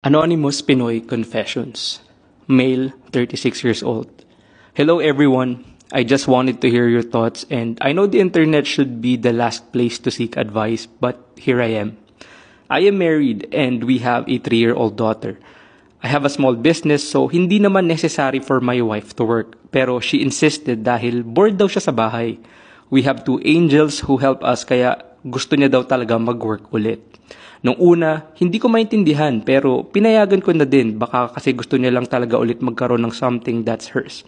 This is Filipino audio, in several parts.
Anonymous Pinoy Confessions. Male, 36 years old. Hello everyone. I just wanted to hear your thoughts, and I know the internet should be the last place to seek advice, but here I am. I am married and we have a 3-year-old daughter. I have a small business, so hindi naman necessary for my wife to work. Pero she insisted dahil bored daw siya sa bahay. We have 2 angels who help us, kaya gusto niya daw talaga mag-work ulit. Nung una, hindi ko maintindihan, pero pinayagan ko na din, baka kasi gusto niya lang talaga ulit magkaroon ng something that's hers.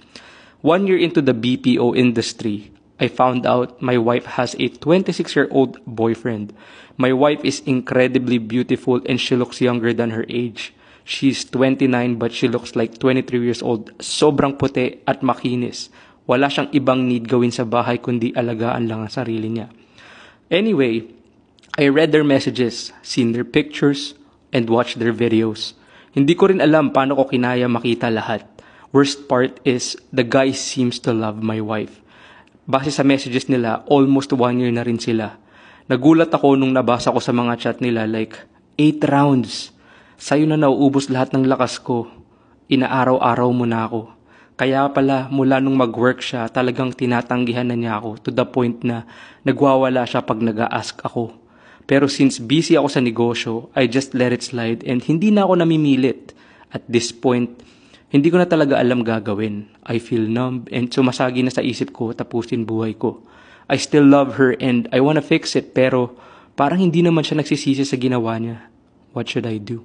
1 year into the BPO industry, I found out my wife has a 26-year-old boyfriend. My wife is incredibly beautiful and she looks younger than her age. She's 29 but she looks like 23 years old. Sobrang puti at makinis. Wala siyang ibang need gawin sa bahay kundi alagaan lang ang sarili niya. Anyway, I read their messages, seen their pictures, and watched their videos. Hindi ko rin alam paano ko kinaya makita lahat. Worst part is, the guy seems to love my wife. Base sa messages nila, almost 1 year na rin sila. Nagulat ako nung nabasa ko sa mga chat nila like, 8 rounds. Sa'yo na nauubos lahat ng lakas ko. Inaaraw-araw mo na ako. Kaya pala, mula nung mag-work siya, talagang tinatanggihan na niya ako to the point na nagwawala siya pag nag-a-ask ako. Pero since busy ako sa negosyo, I just let it slide and hindi na ako namimilit. At this point, hindi ko na talaga alam gagawin. I feel numb and sumasagi na sa isip ko tapusin buhay ko. I still love her and I wanna fix it, pero parang hindi naman siya nagsisisi sa ginawa niya. What should I do?